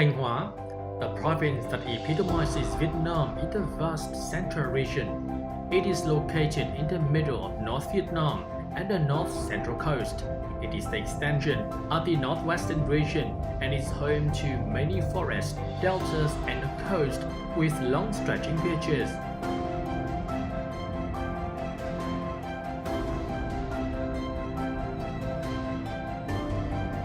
Thanh Hóa, the province that epitomizes Vietnam in the vast central region. It is located in the middle of North Vietnam and the North Central Coast. It is the extension of the northwestern region and is home to many forests, deltas, and a coast with long stretching beaches.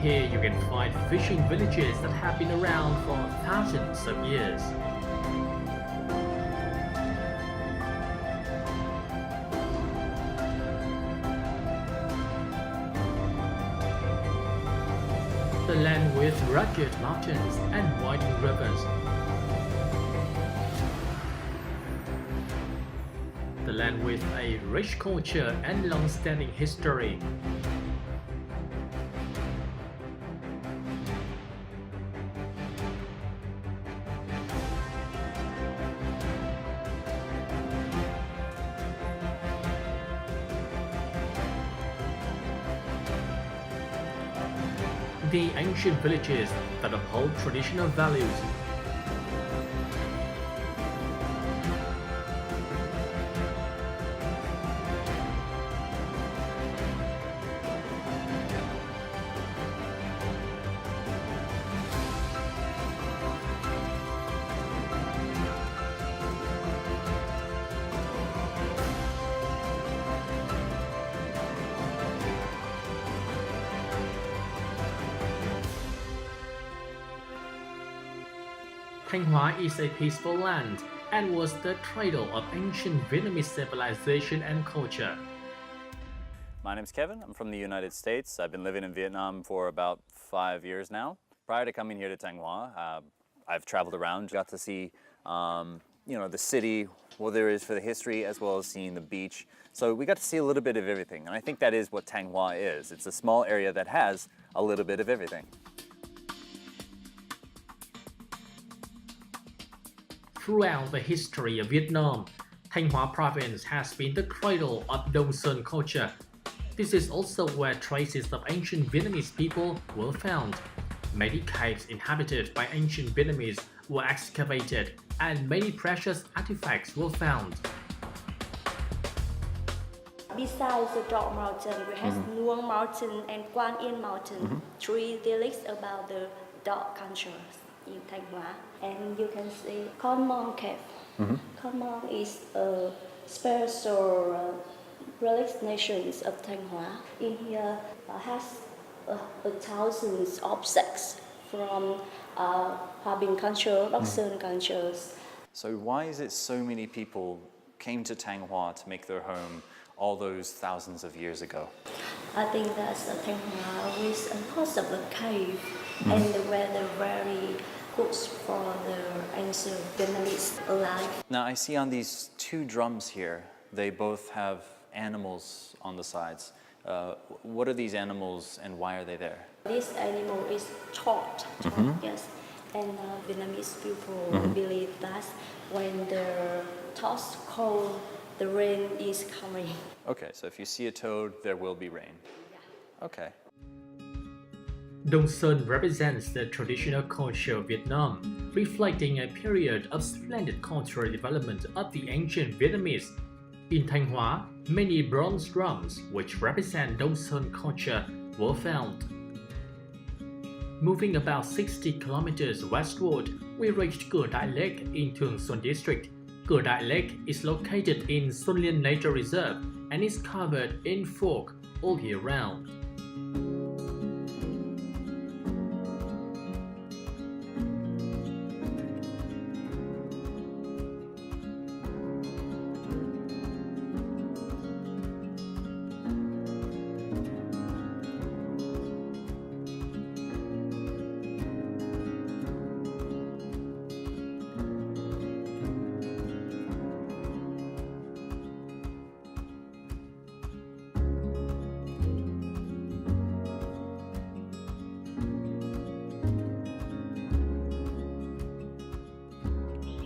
Here you can find fishing villages that have been around for thousands of years. The land with rugged mountains and winding rivers. The land with a rich culture and long-standing history. The ancient villages that uphold traditional values. Thanh Hóa is a peaceful land and was the cradle of ancient Vietnamese civilization and culture. My name's Kevin. I'm from the United States. I've been living in Vietnam for about 5 years now. Prior to coming here to Thanh Hóa, I've traveled around, got to see the city, what there is for the history, as well as seeing the beach. So we got to see a little bit of everything, and I think that is what Thanh Hóa is. It's a small area that has a little bit of everything. Throughout the history of Vietnam, Thanh Hóa province has been the cradle of Đông Sơn culture. This is also where traces of ancient Vietnamese people were found. Many caves inhabited by ancient Vietnamese were excavated and many precious artifacts were found. Besides the Dog Mountain, we have Nguồn Mountain and Quan Yên Mountain, three relics about the dog culture in Thanh Hóa. And you can see Con Mong Cave. Con Mong is a special relic nations of Thanh Hóa. In here has thousands of objects from Hòa Bình culture, Bắc Sơn cultures. So why is it so many people came to Thanh Hóa to make their home all those thousands of years ago? I think that's Thanh Hóa with because of the cave and the weather very good for the ancient Vietnamese alive. Now I see on these two drums here, they both have animals on the sides. What are these animals and why are they there? This animal is taught, yes. And Vietnamese people believe that when the toss cold, the rain is coming. Okay, so if you see a toad, there will be rain. Yeah. Okay. Đông Sơn represents the traditional culture of Vietnam, reflecting a period of splendid cultural development of the ancient Vietnamese. In Thanh Hóa, many bronze drums, which represent Đông Sơn culture, were found. Moving about 60 kilometers westward, we reached Cửa Đạt Lake in Thường Xuân District. Cửa Đạt Lake is located in Xuân Liên Nature Reserve and is covered in fog all year round.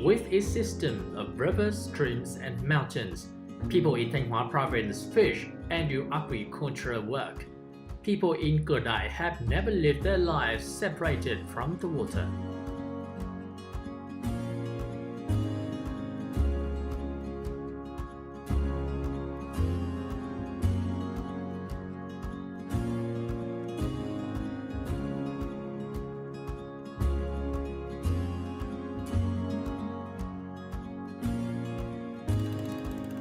With its system of rivers, streams, and mountains, people in Thanh Hóa province fish and do agricultural work. People in Cửa Đạt have never lived their lives separated from the water.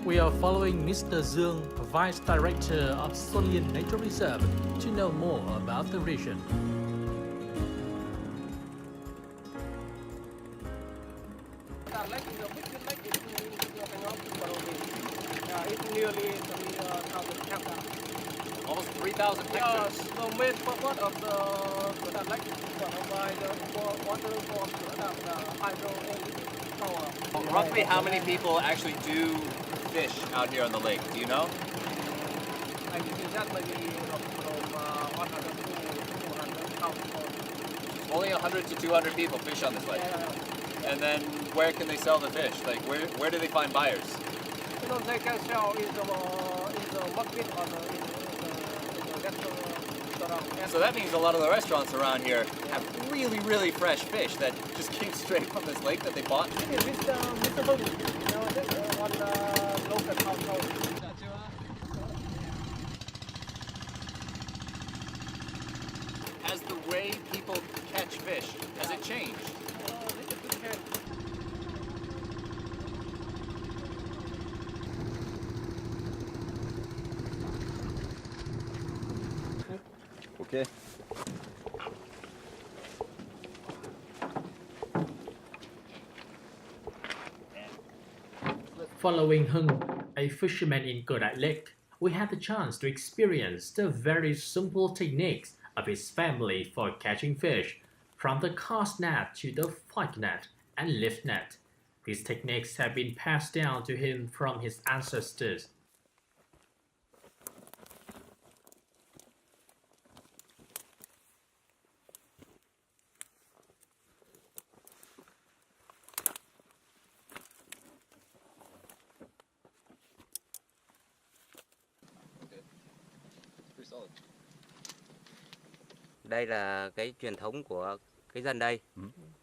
We are following Mr. Dương, Vice Director of Solian Nature Reserve, to know more about the region. It's nearly 3,000 hectares. Almost 3,000 hectares. Yes, the main purpose of the Cửa Đạt lake is to provide water for Cửa Đạt hydroelectric power. Roughly how many people actually do fish out here on the lake? Do you know? I think that maybe from 100 to 200,000. Only 100 to 200 people fish on this lake. Yeah. And then where can they sell the fish? Like where do they find buyers? You know, they can sell in the market or in the restaurant. So that means a lot of the restaurants around here have really, really fresh fish that just came straight from this lake that they bought. Mr. Hưng, you know, on local household. Has the way people catch fish, has it changed? Okay. Following Hưng, a fisherman in Cửa Đạt Lake, we had the chance to experience the very simple techniques of his family for catching fish, from the cast net to the fight net and lift net. These techniques have been passed down to him from his ancestors. Đây là cái truyền thống của cái dân đây.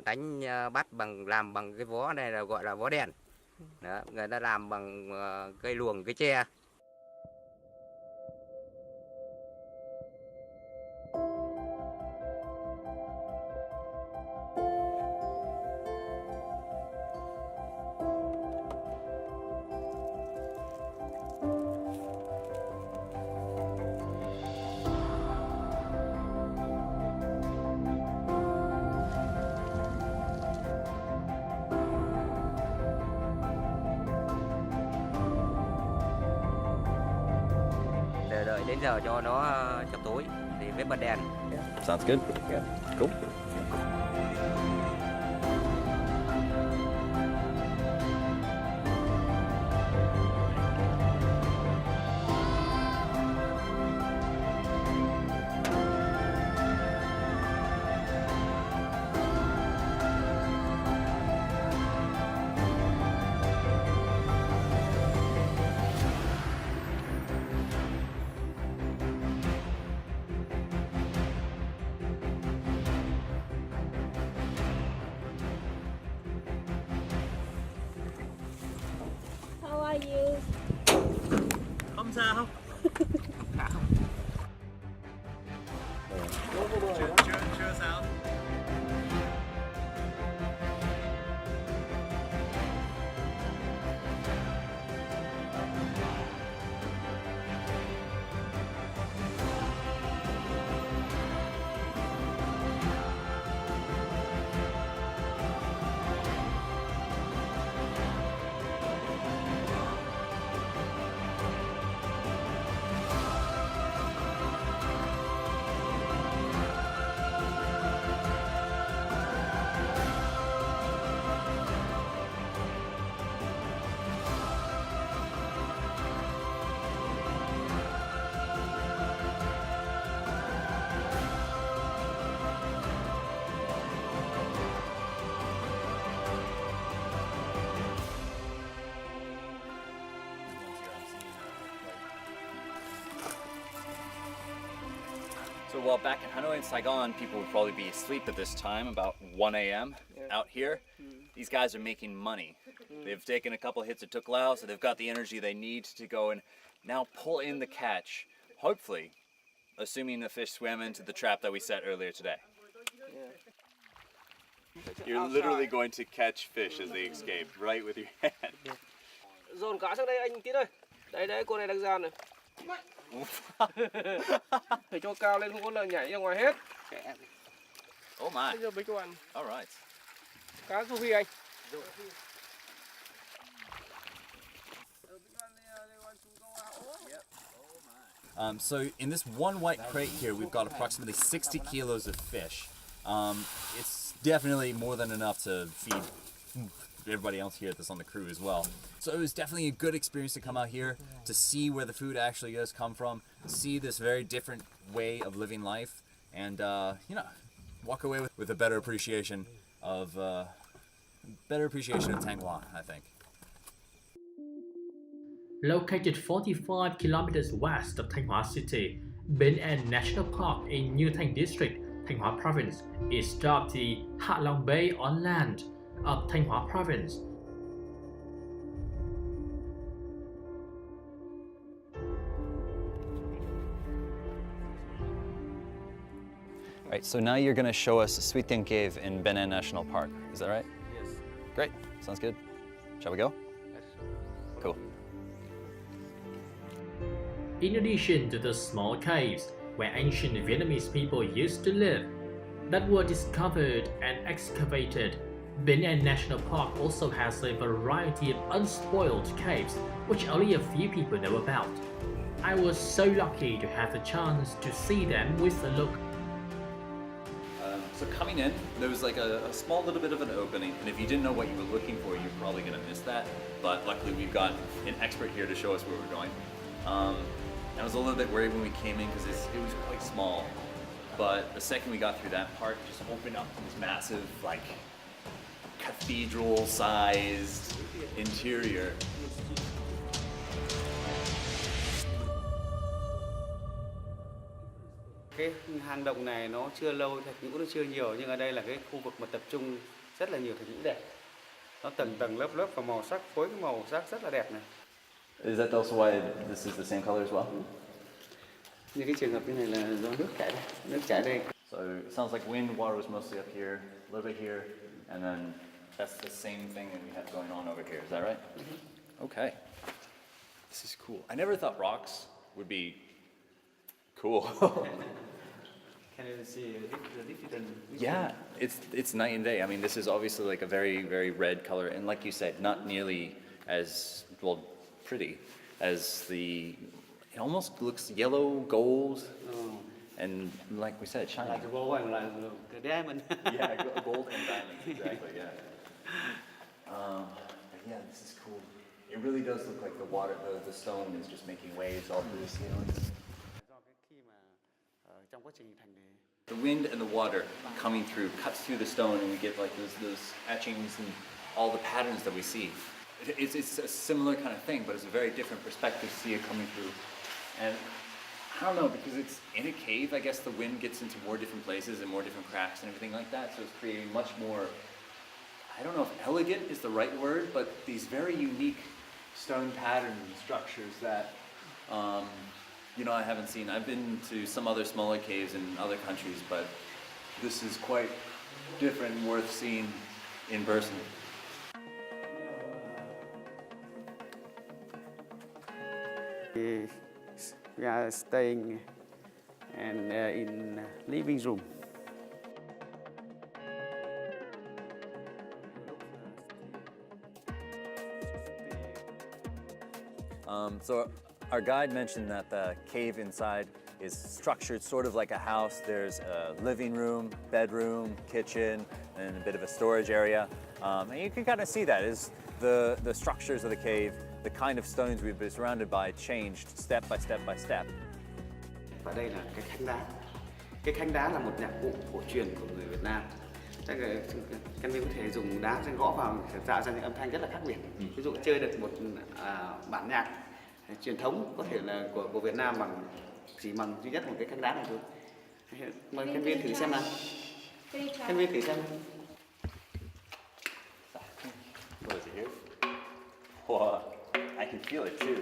Đánh bắt làm bằng cái vó này là gọi là vó đèn. Đó, người ta làm bằng cây luồng, cây tre. Đợi đến giờ cho nó chập tối thì mới bật đèn. Sounds good. Yeah. Cool. How are you? Không sao. Chưa sao. So while back in Hanoi and Saigon, people would probably be asleep at this time, about 1 a.m. Out here, these guys are making money. They've taken a couple hits of tuk lao, so they've got the energy they need to go and now pull in the catch, hopefully, assuming the fish swam into the trap that we set earlier today. You're literally going to catch fish as they escape, right with your hand. dồn cá sang đây anh Tín ơi. Đấy đấy, cô này đang giàn này. Phải cho cao lên, không có lời nhảy ra ngoài hết. Oh my. Bây giờ mấy cô ăn. All right. Cá Sophie anh. So in this one white crate here, we've got approximately 60 kilos of fish. It's definitely more than enough to feed everybody else here that's on the crew as well. So it was definitely a good experience to come out here, to see where the food actually does come from, see this very different way of living life, and walk away with a better appreciation of Thanh Hóa, I think. Located 45 kilometers west of Thanh Hóa City, Bến En National Park in New Thanh District, Thanh Hóa Province, is dubbed the Hạ Long Bay on land of Thanh Hóa Province. All right, so now you're going to show us Suối Tiên Cave in Bến En National Park. Is that right? Yes. Great. Sounds good. Shall we go? Yes. Cool. In addition to the small caves where ancient Vietnamese people used to live that were discovered and excavated, Bến En National Park also has a variety of unspoiled caves which only a few people know about. I was so lucky to have the chance to see them with a look. So coming in, there was like a small little bit of an opening, and if you didn't know what you were looking for, you're probably going to miss that. But luckily, we've got an expert here to show us where we're going. I was a little bit worried when we came in because it was quite small. But the second we got through that part, just opened up this massive, like, cathedral-sized interior. Cái hang động này nó chưa lâu, thạch nhũ nó chưa nhiều, nhưng ở đây là cái khu vực mà tập trung rất là nhiều thạch nhũ đẹp. Nó tầng tầng lớp lớp và màu sắc, phối cái màu sắc rất là đẹp này. Is that also why this is the same color as well? Như cái trường hợp như này là do nước chảy đây. So it sounds like wind, water was mostly up here, a little bit here, and then that's the same thing that we have going on over here. Is that right? Mm-hmm. Okay. This is cool. I never thought rocks would be cool. Can you see the different? Yeah, it's night and day. I mean, this is obviously like a very, very red color, and like you said, not nearly as well pretty as it almost looks yellow, gold, and like we said, shiny. Like the gold and like the diamond. Yeah, gold and diamonds, exactly, yeah. But yeah, this is cool. It really does look like the water, the stone is just making waves all through the ceiling. The wind and the water coming through cuts through the stone, and we get like those etchings and all the patterns that we see. It's a similar kind of thing, but it's a very different perspective to see it coming through. And I don't know, because it's in a cave, I guess the wind gets into more different places and more different cracks and everything like that, so it's creating much more, I don't know if elegant is the right word, but these very unique stone patterns and structures that I haven't seen. I've been to some other smaller caves in other countries, but this is quite different and worth seeing in person. We are staying and in living room. So our guide mentioned that the cave inside is structured sort of like a house. There's a living room, bedroom, kitchen, and a bit of a storage area. And you can kind of see that is the structures of the cave, the kind of stones we've been surrounded by changed step by step by step. Và đây là cái khánh đá. Cái khánh đá là một nhạc cụ cổ truyền của người Việt Nam. Các viên có thể dùng đá để gõ vào để tạo ra những âm thanh rất là khác biệt. Ví dụ chơi được một bản nhạc truyền thống có thể là của Việt Nam chỉ bằng duy nhất một cái khánh đá này thôi. Mời các viên thử xem nào. Các viên thử xem. What is it here? Wow, I can feel it too.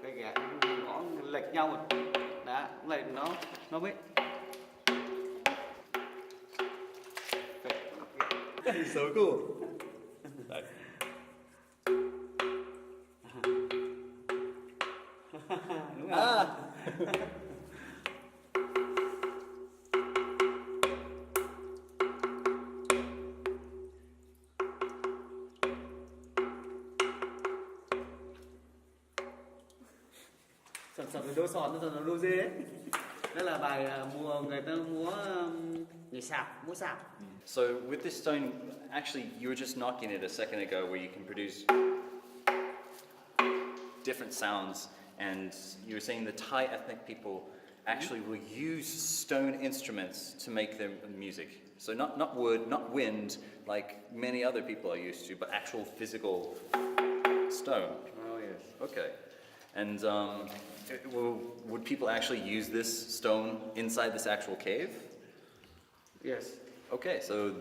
Cái gã gõ lệch nhau rồi. Đó, lệch nó mới. It's so cool. Đấy. Đúng rồi. Sập cái đố sọt nó lu dê đấy. Đó là bài múa, người ta múa nhảy sạp, múa sạp. So with this stone, actually, you were just knocking it a second ago, where you can produce different sounds, and you were saying the Thai ethnic people actually will use stone instruments to make their music. So not wood, not wind, like many other people are used to, but actual physical stone. Oh yes. Okay. And would people actually use this stone inside this actual cave? Yes. Okay, so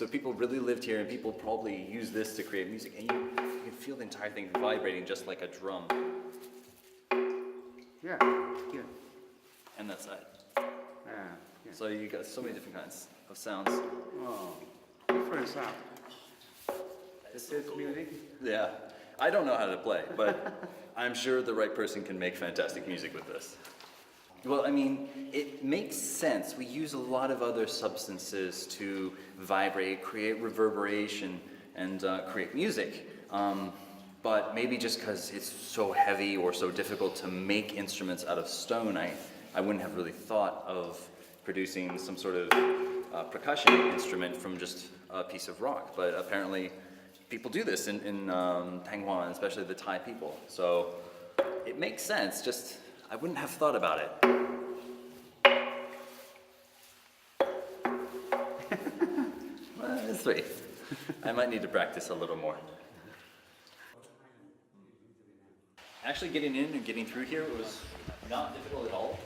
people really lived here, and people probably use this to create music, and you can feel the entire thing vibrating just like a drum. Yeah. Here. And that side. Yeah. So you got so many different kinds of sounds. Oh, different sound. This is music. Yeah, I don't know how to play, but I'm sure the right person can make fantastic music with this. Well, I mean, it makes sense. We use a lot of other substances to vibrate, create reverberation, and create music. But maybe just because it's so heavy or so difficult to make instruments out of stone, I wouldn't have really thought of producing some sort of percussion instrument from just a piece of rock. But apparently people do this in Thanh Hóa, and especially the Thai people. So it makes sense, just I wouldn't have thought about it. That's sweet. I might need to practice a little more. Actually getting in and getting through here was not difficult at all.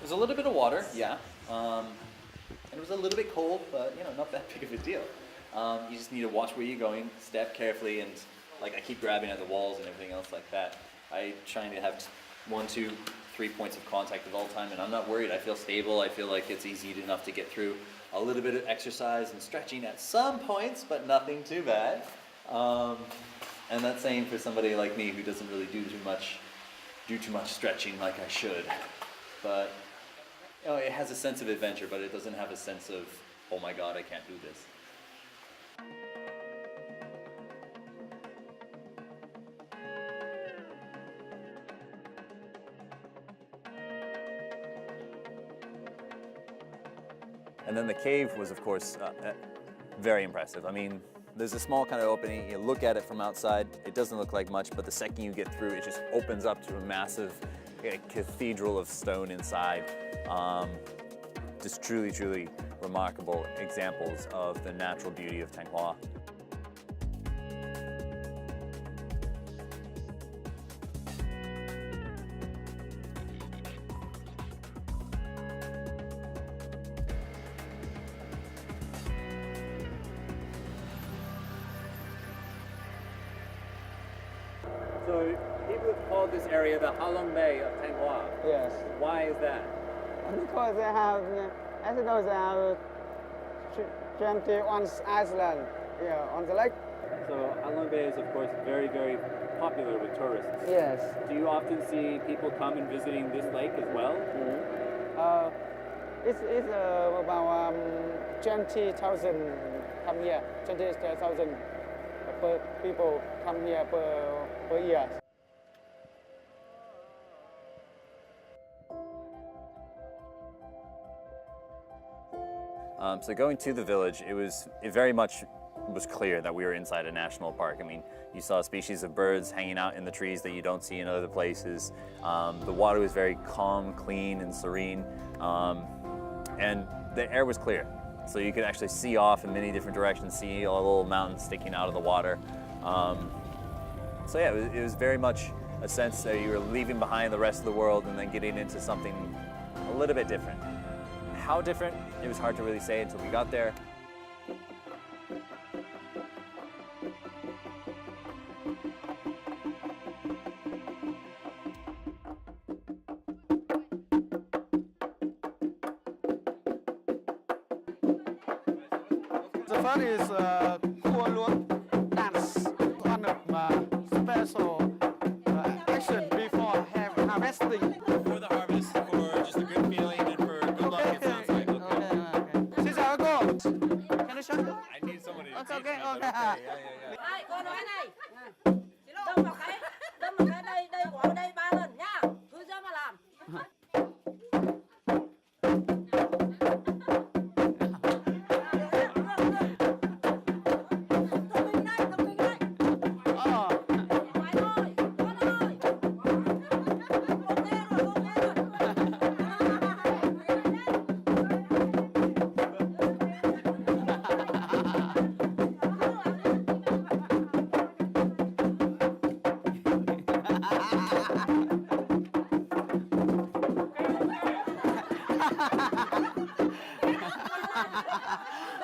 There's a little bit of water, yeah. And it was a little bit cold, but not that big of a deal. You just need to watch where you're going, step carefully, and like I keep grabbing at the walls and everything else like that. I trying to have 1, 2, 3 points of contact at all time, and I'm not worried. I feel stable. I feel like it's easy enough to get through. A little bit of exercise and stretching at some points, but nothing too bad. And that's same for somebody like me who doesn't really do too much stretching like I should. But it has a sense of adventure, but it doesn't have a sense of, oh my God, I can't do this. And then the cave was, of course, very impressive. I mean, there's a small kind of opening. You look at it from outside, it doesn't look like much, but the second you get through, it just opens up to a massive cathedral of stone inside. Just truly, truly remarkable examples of the natural beauty of Thanh Hóa. So people have called this area the Halong Bay of Thanh Hóa. Yes. Why is that? Because they have, as you know, they have 21 islands on the lake. So Halong Bay is, of course, very, very popular with tourists. Yes. Do you often see people come and visiting this lake as well? It's about 20,000 come here. 20,000 people come here per year. So going to the village, it very much was clear that we were inside a national park. I mean, you saw species of birds hanging out in the trees that you don't see in other places. The water was very calm, clean, and serene. And the air was clear. So you could actually see off in many different directions, see a little mountain sticking out of the water. So yeah, it was very much a sense that you were leaving behind the rest of the world and then getting into something a little bit different. How different, it was hard to really say until we got there. The first is cua luống dance, one of special action before harvesting. For the harvest, for just a good feeling and for good luck, it sounds like. Okay. Xin chào các cô. Can you show? I need somebody to Okay, teach me, okay, but okay. yeah. Này, cô nói này. Đâm vào cái đây của đây 3 lần nhá. Cứ ra mà làm.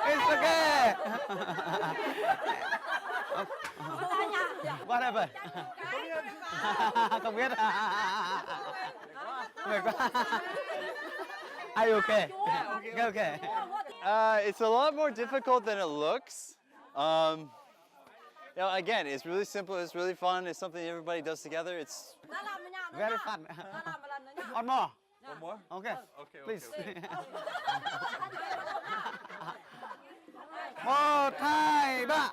It's okay. Whatever. Không biết. Mệt quá. Are you okay? Okay. It's a lot more difficult than it looks. Again, it's really simple. It's really fun. It's something everybody does together. It's Very fun. One more. one more. Okay. Okay. Please. 1, 2, 3.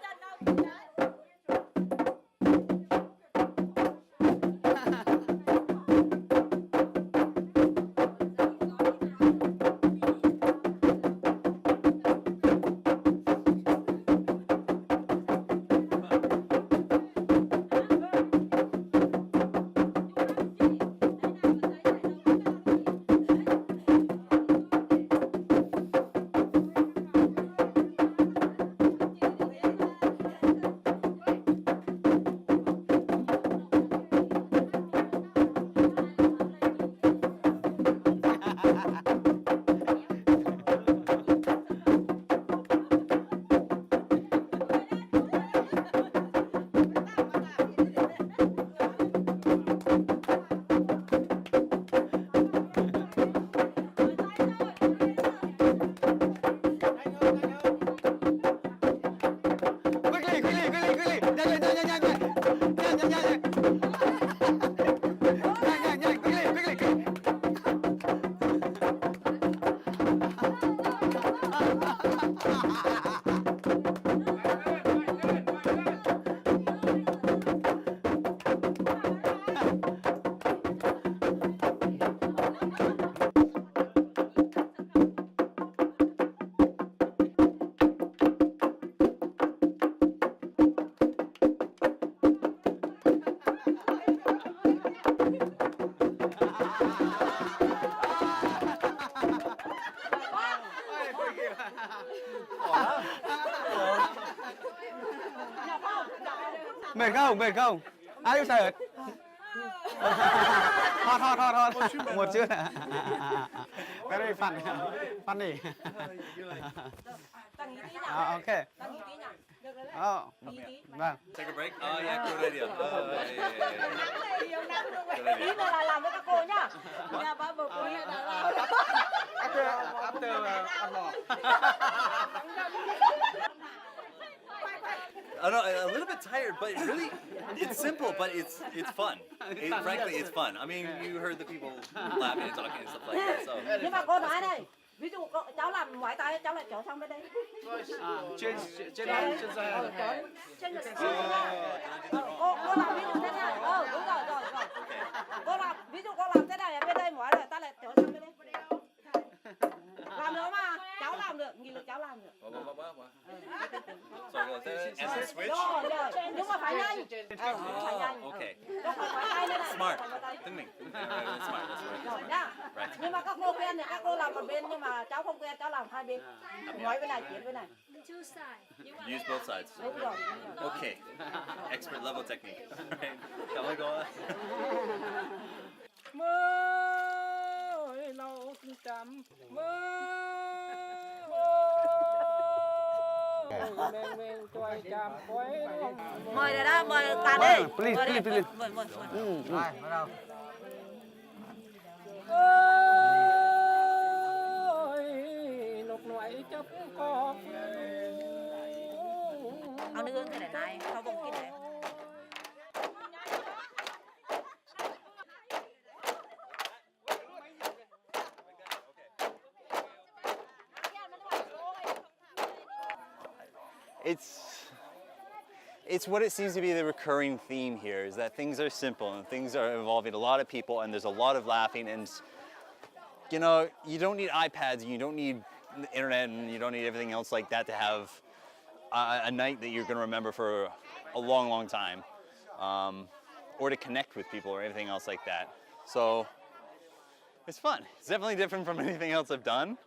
Mệt không? Are you tired? Hot. Một chút. Very fun. Funny. Okay. Vâng. Take a break. Oh yeah, good idea. Tí nữa là làm với các cô nhá. Nhà ba bầu quý là làm. After one more. I know, a little bit tired, but it's simple, but it's fun. Frankly, it's fun. I mean, you heard the people laughing and talking and stuff like that. So. Nhưng mà cô nói này, ví dụ cháu làm ngoại tay, cháu lại trở sang bên đây. Trên Trên cô làm ví dụ thế này. Đúng rồi. Cô làm ví dụ cô làm thế này bên đây ngoại rồi ta lại trở sang bên đây. Làm được mà, cháu làm được, nhiều cháu làm được. Rồi, nhưng mà phải nhanh. Phải nhanh. Okay. Không phải tay nữa này. Smart. Tinh minh. Smart. Rồi nhá. Nhưng mà các cô quen thì các cô làm một bên, nhưng mà cháu không quen, cháu làm hai bên. Nói bên này, chuyển bên này. Use both sides. Đúng rồi. Okay. Expert level technique. Right. Cảm ơn cô. Mới lâu chăm Mời rồi đó, mời tàn đi. Please. Mời. Rồi, bắt đầu. Ôi, nục nổi chấp có này, sau vùng kia này. It's what it seems to be the recurring theme here, is that things are simple and things are involving a lot of people and there's a lot of laughing, and you know, you don't need iPads and you don't need the internet and you don't need everything else like that to have a night that you're going to remember for a long, long time, or to connect with people or anything else like that. So it's fun. It's definitely different from anything else I've done.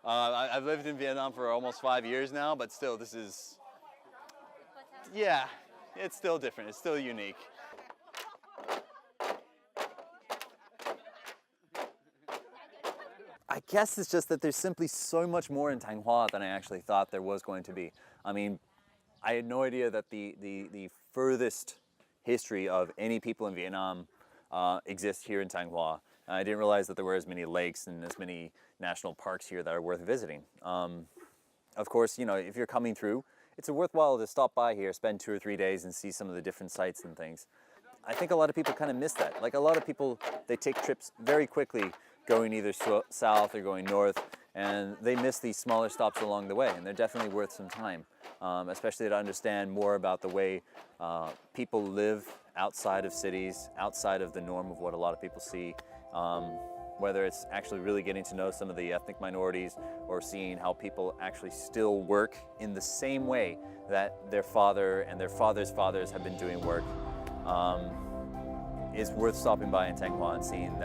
I've lived in Vietnam for almost 5 years now, but still this is, yeah, it's still different. It's still unique. I guess it's just that there's simply so much more in Thanh Hóa than I actually thought there was going to be. I mean, I had no idea that the furthest history of any people in Vietnam exists here in Thanh Hóa. I didn't realize that there were as many lakes and as many national parks here that are worth visiting. Of course, you know, if you're coming through, it's worthwhile to stop by here, spend 2 or 3 days and see some of the different sites and things. I think a lot of people kind of miss that. Like a lot of people, they take trips very quickly going either south or going north, and they miss these smaller stops along the way, and they're definitely worth some time, especially to understand more about the way people live outside of cities, outside of the norm of what a lot of people see, whether it's actually really getting to know some of the ethnic minorities or seeing how people actually still work in the same way that their father and their father's fathers have been doing work. It's worth stopping by in Thanh Hóa and seeing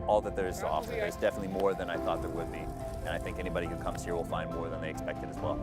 all that there is to offer. There's definitely more than I thought there would be, and I think anybody who comes here will find more than they expected as well.